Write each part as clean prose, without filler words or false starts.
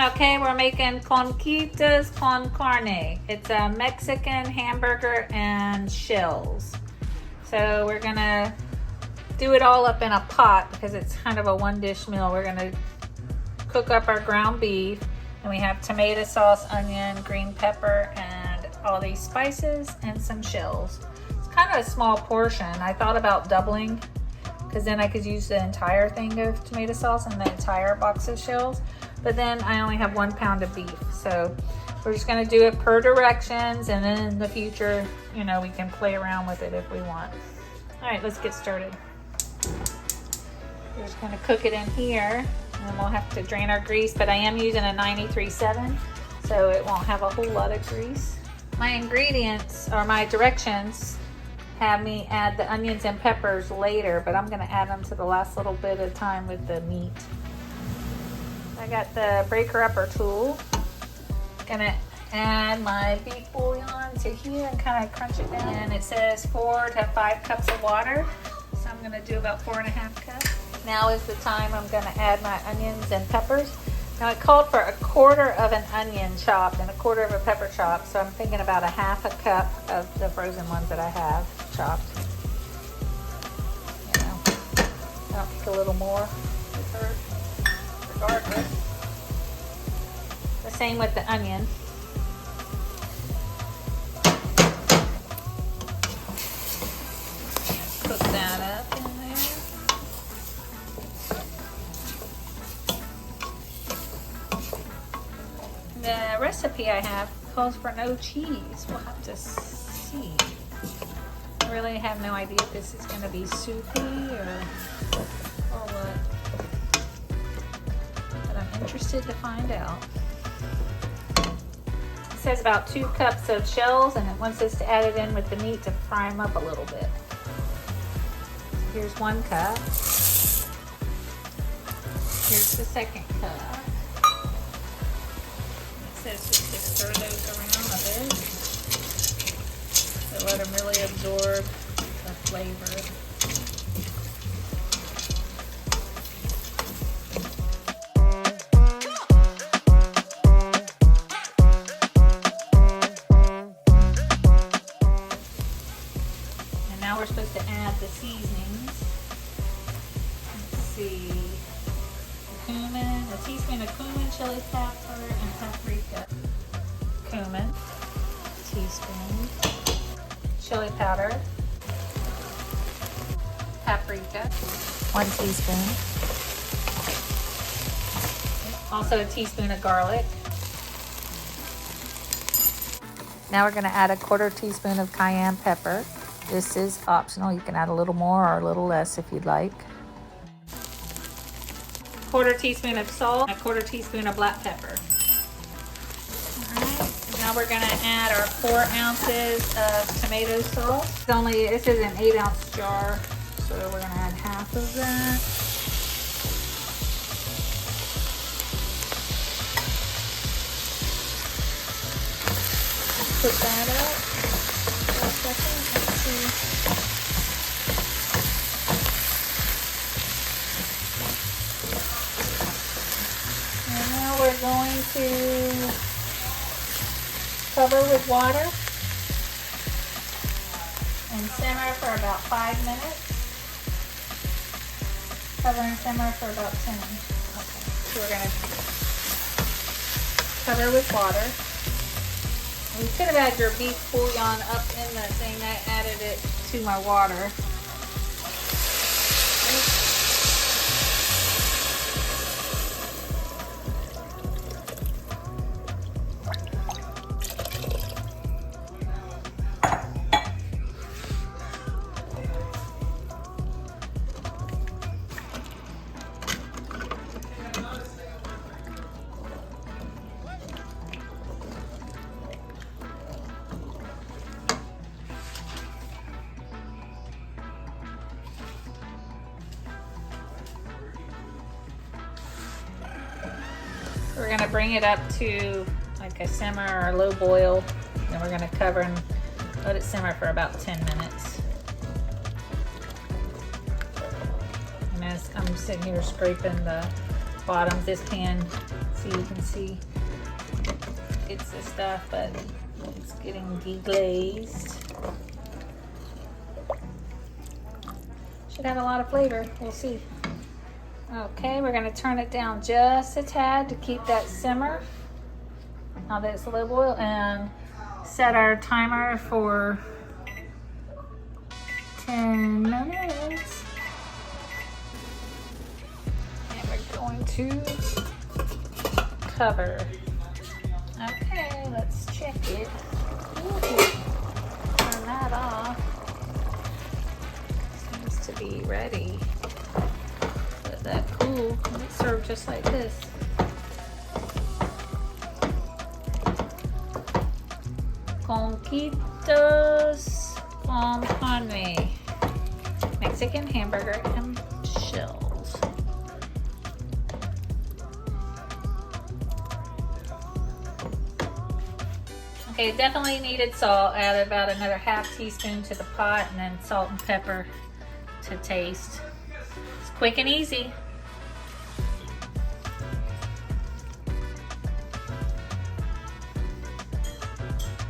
Okay, we're making Conchitas con Carne. It's a Mexican hamburger and shells. So we're gonna do it all up in a pot because it's kind of a one dish meal. We're gonna cook up our ground beef, and we have tomato sauce, onion, green pepper, and all these spices and some shells. It's kind of a small portion. I thought about doubling because then I could use the entire thing of tomato sauce and the entire box of shells. But then I only have 1 pound of beef. So we're just gonna do it per directions, and then in the future, you know, we can play around with it if we want. All right, let's get started. We're just gonna cook it in here, and then we'll have to drain our grease, but I am using a 93.7, so it won't have a whole lot of grease. My ingredients, or my directions, have me add the onions and peppers later, but I'm gonna add them to the last little bit of time with the meat. I got the breaker upper tool. Gonna add my beef bouillon to here and kind of crunch it down. And it says 4 to 5 cups of water. So I'm gonna do about 4.5 cups. Now is the time I'm gonna add my onions and peppers. Now it called for 1/4 of an onion chopped and 1/4 of a pepper chopped. So I'm thinking about 1/2 cup of the frozen ones that I have chopped. You know, I'll pick a little more with her. Regardless. The same with the onion. Cook that up in there. The recipe I have calls for no cheese. We'll have to see. I really have no idea if this is going to be soupy or what. Interested to find out. It says about 2 cups of shells, and it wants us to add it in with the meat to fry them up a little bit. Here's 1 cup. Here's the 2nd cup. It says just to stir those around a bit to let them really absorb the flavor. Now we're supposed to add the seasonings. Let's see. Cumin, a teaspoon of cumin, chili pepper, and paprika. Cumin, teaspoon. Chili powder. Paprika, 1 teaspoon. Also a teaspoon of garlic. Now we're going to add a 1/4 teaspoon of cayenne pepper. This is optional. You can add a little more or a little less if you'd like. 1/4 teaspoon of salt, and a 1/4 teaspoon of black pepper. Alright, now we're gonna add our 4 ounces of tomato sauce. This is an 8-ounce jar, so we're gonna add half of that. Put that up for a second. And now we're going to cover with water and simmer for about 5 minutes. Cover and simmer for about 10. Okay, so we're going to cover with water. You could have had your beef bouillon up in the thing. I added it to my water. We're gonna bring it up to like a simmer or a low boil, and we're gonna cover and let it simmer for about 10 minutes. mess. I'm sitting here scraping the bottom of this pan so you can see it's the stuff, but it's getting deglazed. Should have a lot of flavor. We'll see. Okay, we're going to turn it down just a tad to keep that simmer. Now that it's a low boil, and set our timer for 10 minutes. And we're going to cover. Okay, let's check it. Ooh, turn that off. Seems to be ready. Let that cool. It's served just like this. Conchitas con Carne, Mexican Hamburger and Shells. Okay, definitely needed salt. Add about another ½ teaspoon to the pot, and then salt and pepper to taste. It's quick and easy.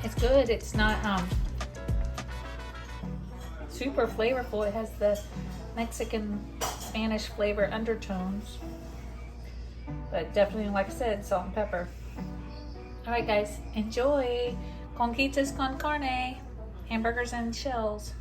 It's good. It's not super flavorful. It has the Mexican Spanish flavor undertones, but definitely, like I said, salt and pepper. All right, guys, enjoy Conchitas con Carne, hamburgers and shells.